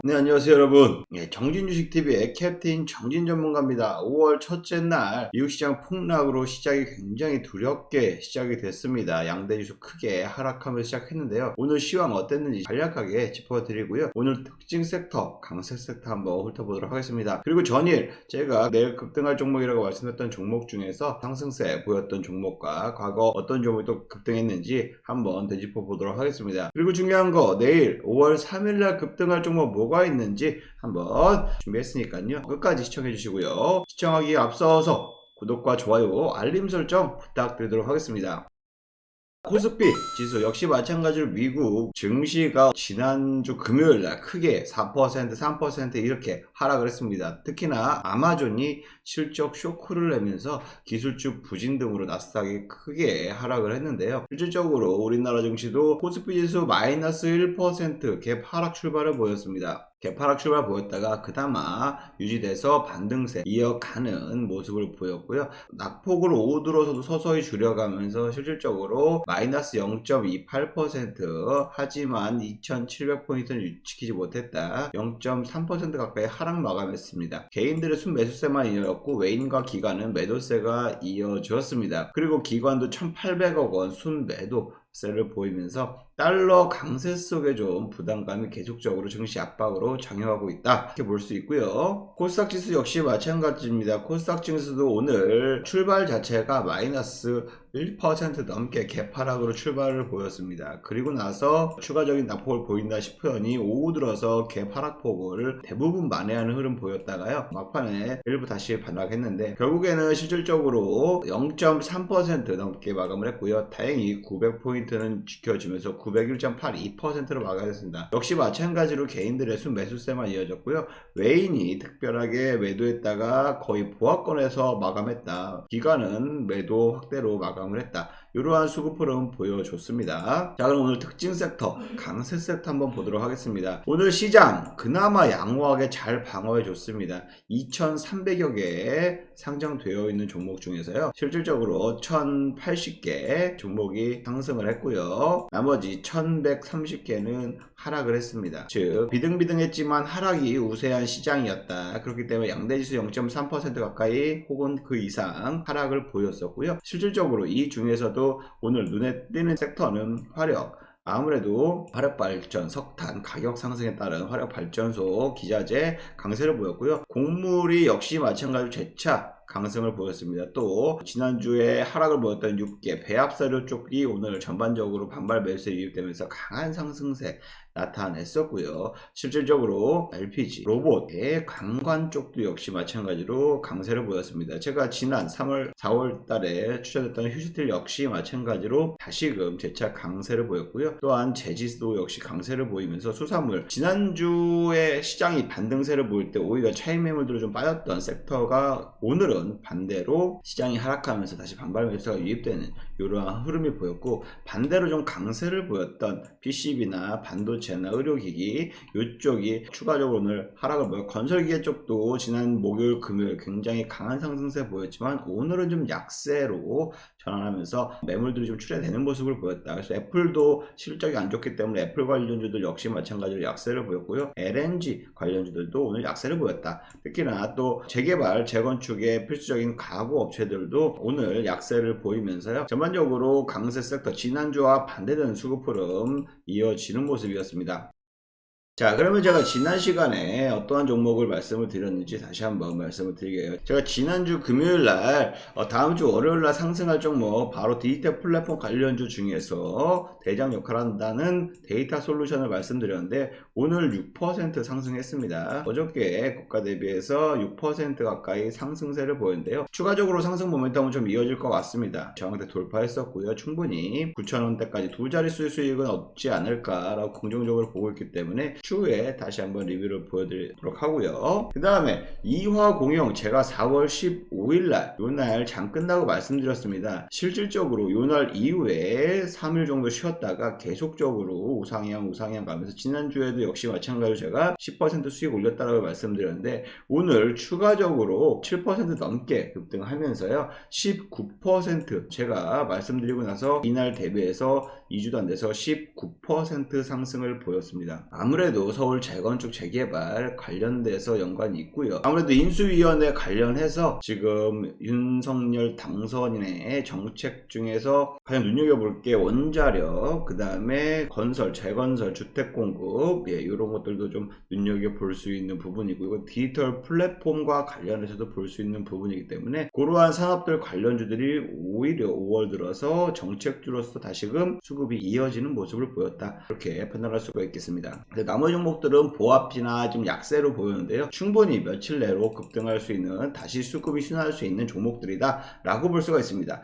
네, 안녕하세요 여러분. 정진주식TV의 캡틴 정진 전문가입니다. 5월 첫째 날 미국 시장 폭락으로 시작이 굉장히 두렵게 시작이 됐습니다. 양대 지수 크게 하락하면서 시작했는데요. 오늘 시황 어땠는지 간략하게 짚어드리고요. 오늘 특징 섹터, 강세 섹터 한번 훑어보도록 하겠습니다. 그리고 전일 제가 내일 급등할 종목이라고 말씀했던 종목 중에서 상승세 보였던 종목과 과거 어떤 종목이 또 급등했는지 한번 되짚어 보도록 하겠습니다. 그리고 중요한 거 내일 5월 3일날 급등할 종목 뭐가 있는지 한번 준비했으니까요. 끝까지 시청해 주시고요. 시청하기에 앞서서 구독과 좋아요, 알림 설정 부탁드리도록 하겠습니다. 코스피 지수 역시 마찬가지로 미국 증시가 지난주 금요일날 크게 4%, 3% 이렇게 하락을 했습니다. 특히나 아마존이 실적 쇼크를 내면서 기술주 부진 등으로 나스닥이 크게 하락을 했는데요. 실질적으로 우리나라 증시도 코스피 지수 마이너스 1% 갭 하락 출발을 보였습니다. 개파락 출발 보였다가 그나마 유지돼서 반등세 이어가는 모습을 보였고요. 낙폭을 오들어서도 서서히 줄여가면서 실질적으로 마이너스 0.28% 하지만 2700포인트는 지키지 못했다. 0.3% 가까이 하락 마감했습니다. 개인들의 순매수세만 이어졌고 외인과 기관은 매도세가 이어졌습니다. 그리고 기관도 1800억 원 순매도 세를 보이면서 달러 강세 속에 좀 부담감이 계속적으로 증시 압박으로 작용하고 있다 이렇게 볼 수 있고요. 코스닥 지수 역시 마찬가지입니다. 코스닥 지수도 오늘 출발 자체가 마이너스 1% 넘게 개파락으로 출발을 보였습니다. 그리고 나서 추가적인 낙폭을 보인다 싶으니 오후 들어서 개파락폭을 대부분 만회하는 흐름 보였다가요. 막판에 일부 다시 반락했는데 결국에는 실질적으로 0.3% 넘게 마감을 했고요. 다행히 900포인트는 지켜지면서 901.82%로 마감했습니다. 역시 마찬가지로 개인들의 순매수세만 이어졌고요. 외인이 특별하게 매도했다가 거의 보합권에서 마감했다. 기관은 매도 확대로 마감을 했다. 이러한 수급 흐름 보여줬습니다. 자, 그럼 오늘 특징 섹터, 강세 섹터 한번 보도록 하겠습니다. 오늘 시장 그나마 양호하게 잘 방어해 줬습니다. 2300여 개 상장되어 있는 종목 중에서요. 실질적으로 1080개 종목이 상승을 했고요. 나머지 1130개는 하락을 했습니다. 즉 비등비등했지만 하락이 우세한 시장이었다. 그렇기 때문에 양대지수 0.3% 가까이 혹은 그 이상 하락을 보였었고요. 실질적으로 이 중에서도 오늘 눈에 띄는 섹터는 화력, 아무래도 화력발전, 석탄 가격 상승에 따른 화력발전소, 기자재 강세를 보였고요. 곡물이 역시 마찬가지로 재차 강승을 보였습니다. 또 지난주에 하락을 보였던 6개 배합사료 쪽이 오늘 전반적으로 반발 매수에 유입되면서 강한 상승세 나타냈었고요. 실질적으로 LPG, 로봇의 관관 쪽도 역시 마찬가지로 강세를 보였습니다. 제가 지난 3월, 4월 달에 추천했던 휴스틸 역시 마찬가지로 다시금 재차 강세를 보였고요. 또한 제지도 역시 강세를 보이면서 수산물, 지난주에 시장이 반등세를 보일 때 오히려 차익 매물들을 좀 빠졌던 섹터가 오늘은 반대로 시장이 하락하면서 다시 반발 매수가 유입되는 이러한 흐름이 보였고, 반대로 좀 강세를 보였던 PCB나 반도체나 의료기기 이쪽이 추가적으로 오늘 하락을 보여. 건설기계 쪽도 지난 목요일 금요일 굉장히 강한 상승세 보였지만 오늘은 좀 약세로 전환하면서 매물들이 좀 출회되는 모습을 보였다. 그래서 애플도 실적이 안 좋기 때문에 애플 관련주들 역시 마찬가지로 약세를 보였고요. LNG 관련주들도 오늘 약세를 보였다. 특히나 또 재개발, 재건축의 필수적인 가구 업체들도 오늘 약세를 보이면서요. 전반적으로 강세 섹터 지난주와 반대되는 수급 흐름 이어지는 모습이었습니다. 자, 그러면 제가 지난 시간에 어떠한 종목을 말씀을 드렸는지 다시 한번 말씀을 드리게요. 제가 지난주 금요일날 다음주 월요일날 상승할 종목 바로 디지털 플랫폼 관련주 중에서 대장 역할을 한다는 데이터 솔루션을 말씀드렸는데 오늘 6% 상승했습니다. 어저께 고가 대비해서 6% 가까이 상승세를 보였는데요. 추가적으로 상승 모멘텀은 좀 이어질 것 같습니다. 저항대 돌파했었고요. 충분히 9,000원대까지 두 자릿수의 수익은 얻지 않을까라고 긍정적으로 보고 있기 때문에 추후에 다시 한번 리뷰를 보여드리도록 하고요. 그 다음에 이화공영 제가 4월 15일날 요날 장 끝나고 말씀드렸습니다. 실질적으로 요날 이후에 3일 정도 쉬었다가 계속적으로 우상향 가면서 지난주에도 역시 마찬가지로 제가 10% 수익 올렸다라고 말씀드렸는데 오늘 추가적으로 7% 넘게 급등하면서요 19% 제가 말씀드리고 나서 이날 대비해서 2주도 안 돼서 19% 상승을 보였습니다. 아무래도 아무래도 서울 재건축 재개발 관련돼서 연관이 있고요. 아무래도 인수위원회 관련해서 지금 윤석열 당선인의 정책 중에서 가장 눈여겨볼 게 원자력, 그 다음에 건설, 재건설, 주택공급, 이런 것들도 좀 눈여겨볼 수 있는 부분이고, 이건 디지털 플랫폼과 관련해서도 볼 수 있는 부분이기 때문에 그러한 산업들 관련주들이 오히려 5월 들어서 정책주로서 다시금 수급이 이어지는 모습을 보였다, 이렇게 판단할 수가 있겠습니다. 나머지 종목들은 보합지나 좀 약세로 보이는데요, 충분히 며칠 내로 급등할 수 있는, 다시 수급이 순환할 수 있는 종목들이다 라고 볼 수가 있습니다.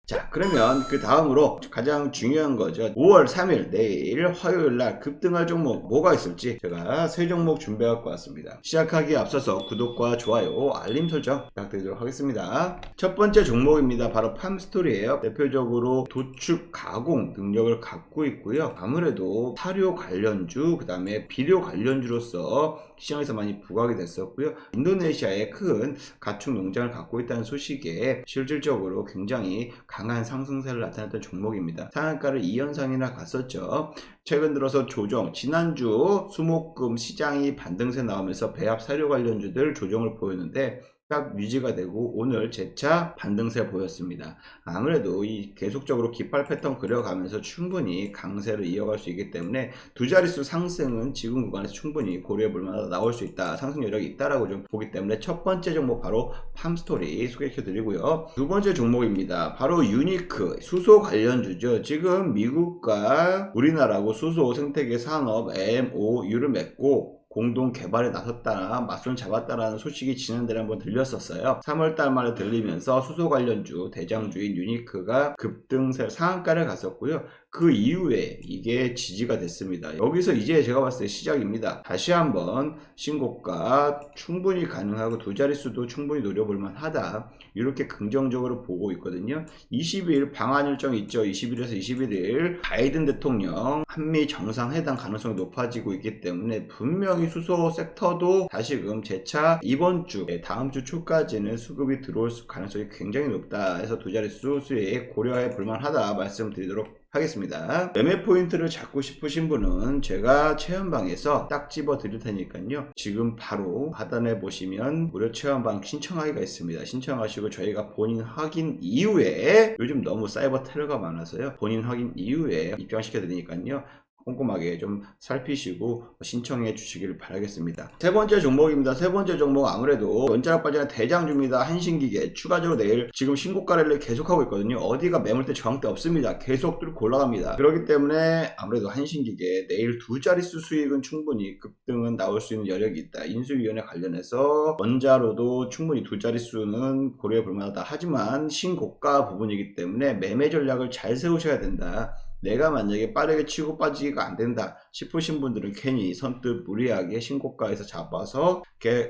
자, 그러면 그 다음으로 가장 중요한 거죠. 5월 3일 내일 화요일날 급등할 종목 뭐가 있을지 제가 3종목 준비해 갖고 왔습니다. 시작하기에 앞서서 구독과 좋아요, 알림 설정 부탁드리도록 하겠습니다. 첫 번째 종목입니다. 바로 팜스토리예요. 대표적으로 도축 가공 능력을 갖고 있고요. 아무래도 사료 관련주, 그 다음에 비료 관련주로서 시장에서 많이 부각이 됐었고요. 인도네시아에 큰 가축 농장을 갖고 있다는 소식에 실질적으로 굉장히 강한 상승세를 나타냈던 종목입니다. 상한가를 2연상이나 갔었죠. 최근 들어서 조정, 지난주 수목금 시장이 반등세 나오면서 배합 사료 관련주들 조정을 보였는데 딱 유지가 되고 오늘 재차 반등세 보였습니다. 아무래도 이 계속적으로 깃발 패턴 그려가면서 충분히 강세를 이어갈 수 있기 때문에 두 자릿수 상승은 지금 구간에서 충분히 고려해 볼 만하다, 나올 수 있다, 상승 여력이 있다라고 좀 보기 때문에 첫 번째 종목 바로 팜스토리 소개시켜 드리고요. 두 번째 종목입니다. 바로 유니크, 수소 관련주죠. 지금 미국과 우리나라하고 수소 생태계 산업 MOU를 맺고 공동 개발에 나섰다, 맞손 잡았다라는 소식이 지난달에 한번 들렸었어요. 3월달 말에 들리면서 수소 관련주 대장주인 유니크가 급등세 상한가를 갔었고요. 그 이후에 이게 지지가 됐습니다. 여기서 이제 제가 봤을 때 시작입니다. 다시 한번 신고가 충분히 가능하고 두 자릿수도 충분히 노려볼 만하다, 이렇게 긍정적으로 보고 있거든요. 20일 방한 일정이 있죠. 20일에서 21일 바이든 대통령 한미 정상회담 가능성이 높아지고 있기 때문에 분명히 수소 섹터도 다시금 재차 이번 주, 다음 주 초까지는 수급이 들어올 가능성이 굉장히 높다 해서 두 자릿수 수익 고려해 볼 만하다 말씀드리도록 하겠습니다. 매매 포인트를 잡고 싶으신 분은 제가 체험방에서 딱 집어 드릴 테니까요, 지금 바로 하단에 보시면 무료 체험방 신청하기가 있습니다. 신청하시고 저희가 본인 확인 이후에, 요즘 너무 사이버 테러가 많아서요, 본인 확인 이후에 입장시켜 드리니까요, 꼼꼼하게 좀 살피시고 신청해 주시길 바라겠습니다. 세 번째 종목입니다. 세 번째 종목 아무래도 원자력 발전의 대장주입니다. 한신기계 추가적으로 내일 지금 신고가를 계속하고 있거든요. 어디가 매물대 저항대 없습니다. 계속 뚫고 올라갑니다. 그렇기 때문에 아무래도 한신기계 내일 두 자릿수 수익은 충분히 급등은 나올 수 있는 여력이 있다. 인수위원회 관련해서 원자로도 충분히 두 자릿수는 고려해 볼 만하다. 하지만 신고가 부분이기 때문에 매매 전략을 잘 세우셔야 된다. 내가 만약에 빠르게 치고 빠지기가 안 된다 싶으신 분들은 괜히 선뜻 무리하게 신고가에서 잡아서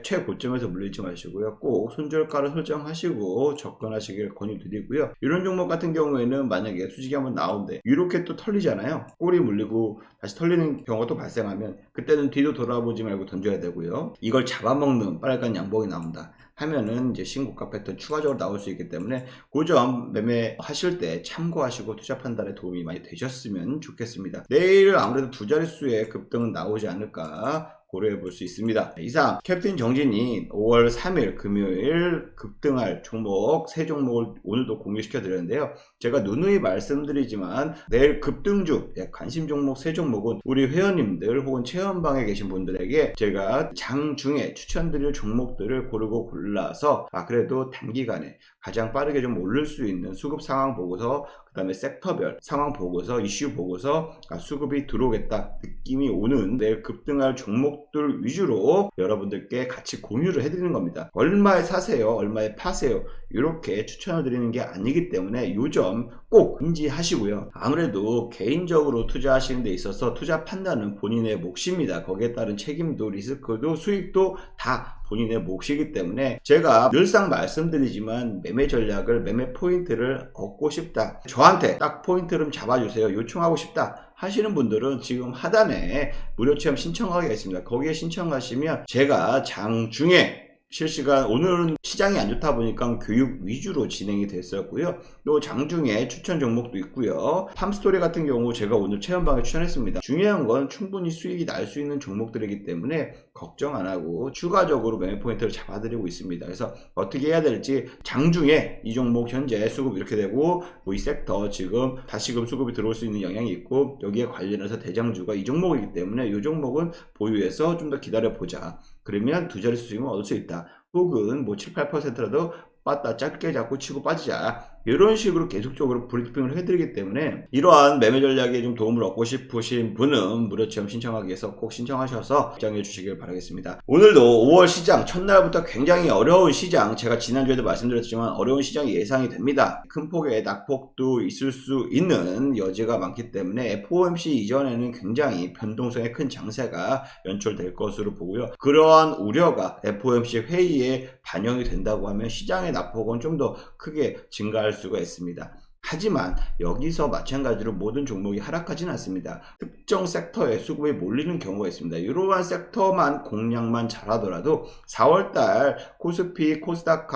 최고점에서 물리지 마시고요. 꼭 손절가를 설정하시고 접근하시길 권유드리고요. 이런 종목 같은 경우에는 만약에 수직이 한번 나오는데 이렇게 또 털리잖아요. 꼬리 물리고 다시 털리는 경우가 또 발생하면 그때는 뒤도 돌아보지 말고 던져야 되고요. 이걸 잡아먹는 빨간 양봉이 나온다 하면은 이제 신고가 패턴 추가적으로 나올 수 있기 때문에 그 점 매매하실 때 참고하시고 투자 판단에 도움이 많이 되셨으면 좋겠습니다. 내일 아무래도 두 자릿수의 급등은 나오지 않을까 고려해 볼 수 있습니다. 이상 캡틴 정진이 5월 3일 금요일 급등할 종목 3종목을 오늘도 공유시켜 드렸는데요. 제가 누누이 말씀드리지만 내일 급등주 관심 종목 3종목은 우리 회원님들 혹은 체험방에 계신 분들에게 제가 장중에 추천드릴 종목들을 고르고 골라서 그래도 단기간에 가장 빠르게 좀 오를 수 있는 수급 상황 보고서, 그 다음에 섹터별 상황 보고서, 이슈 보고서 수급이 들어오겠다 느낌이 오는 내일 급등할 종목들 위주로 여러분들께 같이 공유를 해드리는 겁니다. 얼마에 사세요, 얼마에 파세요, 이렇게 추천을 드리는 게 아니기 때문에 이 점 꼭 인지하시고요. 아무래도 개인적으로 투자하시는 데 있어서 투자 판단은 본인의 몫입니다. 거기에 따른 책임도 리스크도 수익도 다 본인의 몫이기 때문에 제가 늘상 말씀드리지만 매매 전략을, 매매 포인트를 얻고 싶다, 저한테 딱 포인트 좀 잡아주세요, 요청하고 싶다 하시는 분들은 지금 하단에 무료 체험 신청하기가 있습니다. 거기에 신청하시면 제가 장중에 실시간 오늘은 시장이 안 좋다 보니까 교육 위주로 진행이 됐었고요. 또 장중에 추천 종목도 있고요. 팜스토리 같은 경우 제가 오늘 체험방에 추천했습니다. 중요한 건 충분히 수익이 날 수 있는 종목들이기 때문에 걱정 안 하고 추가적으로 매매 포인트를 잡아드리고 있습니다. 그래서 어떻게 해야 될지 장중에 이 종목 현재 수급 이렇게 되고 뭐 이 섹터 지금 다시금 수급이 들어올 수 있는 영향이 있고 여기에 관련해서 대장주가 이 종목이기 때문에 이 종목은 보유해서 좀 더 기다려 보자. 그러면 두 자릿수 수익을 얻을 수 있다. 혹은 뭐 7, 8%라도 빠따 짧게 잡고 치고 빠지자. 이런 식으로 계속적으로 브리핑을 해드리기 때문에 이러한 매매 전략에 좀 도움을 얻고 싶으신 분은 무료 체험 신청하기 위해서 꼭 신청하셔서 입장해 주시길 바라겠습니다. 오늘도 5월 시장 첫날부터 굉장히 어려운 시장, 제가 지난주에도 말씀드렸지만 어려운 시장이 예상이 됩니다. 큰 폭의 낙폭도 있을 수 있는 여지가 많기 때문에 FOMC 이전에는 굉장히 변동성의 큰 장세가 연출될 것으로 보고요. 그러한 우려가 FOMC 회의에 반영이 된다고 하면 시장의 낙폭은 좀 더 크게 증가할 수가 있습니다. 하지만 여기서 마찬가지로 모든 종목이 하락하지는 않습니다. 특정 섹터에 수급이 몰리는 경우가 있습니다. 이러한 섹터만 공략만 잘하더라도 4월달 코스피, 코스닥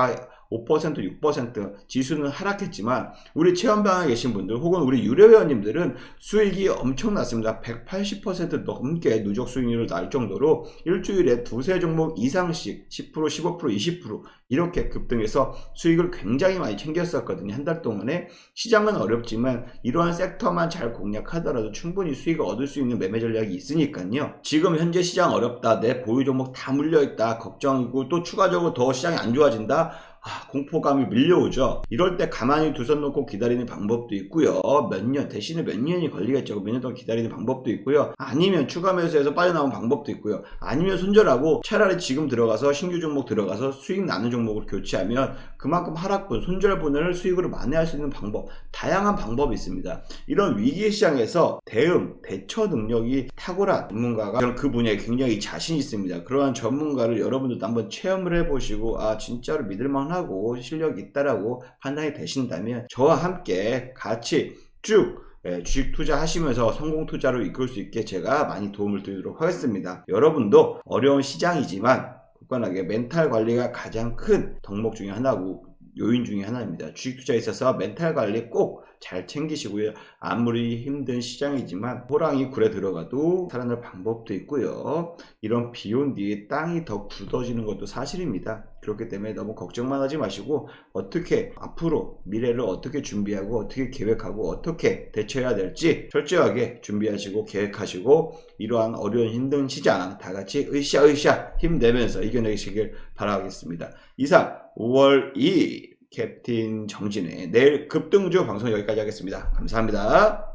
5%, 6% 지수는 하락했지만 우리 체험방에 계신 분들 혹은 우리 유료회원님들은 수익이 엄청났습니다. 180% 넘게 누적 수익률을 날 정도로 일주일에 두세 종목 이상씩 10%, 15%, 20% 이렇게 급등해서 수익을 굉장히 많이 챙겼었거든요. 한 달 동안에. 시장은 어렵지만 이러한 섹터만 잘 공략하더라도 충분히 수익을 얻을 수 있는 매매 전략이 있으니까요. 지금 현재 시장 어렵다, 내 보유 종목 다 물려있다, 걱정이고 또 추가적으로 더 시장이 안 좋아진다, 공포감이 밀려오죠. 이럴 때 가만히 두 손 놓고 기다리는 방법도 있고요. 몇 년, 대신에 몇 년이 걸리겠죠. 몇 년 동안 기다리는 방법도 있고요. 아니면 추가 매수해서 빠져나온 방법도 있고요. 아니면 손절하고 차라리 지금 들어가서 신규 종목 들어가서 수익 나는 종목을 교체하면 그만큼 하락분, 손절분을 수익으로 만회할 수 있는 방법, 다양한 방법이 있습니다. 이런 위기 시장에서 대처 능력이 탁월한 전문가가, 저는 그 분야에 굉장히 자신 있습니다. 그러한 전문가를 여러분들도 한번 체험을 해보시고 진짜로 믿을만하고 실력이 있다라고 판단이 되신다면 저와 함께 같이 쭉 주식 투자하시면서 성공 투자로 이끌 수 있게 제가 많이 도움을 드리도록 하겠습니다. 여러분도 어려운 시장이지만 굳건하게 멘탈 관리가 가장 큰 덕목 중에 하나고 요인 중에 하나입니다. 주식 투자에 있어서 멘탈 관리 꼭 잘 챙기시고요. 아무리 힘든 시장이지만 호랑이 굴에 들어가도 살아날 방법도 있고요. 이런 비 온 뒤에 땅이 더 굳어지는 것도 사실입니다. 그렇기 때문에 너무 걱정만 하지 마시고 어떻게 앞으로 미래를 어떻게 준비하고 어떻게 계획하고 어떻게 대처해야 될지 철저하게 준비하시고 계획하시고 이러한 어려운 힘든 시장 다 같이 으쌰으쌰 힘내면서 이겨내시길 바라겠습니다. 이상 5월 2일 캡틴 정진의 내일 급등주 방송 여기까지 하겠습니다. 감사합니다.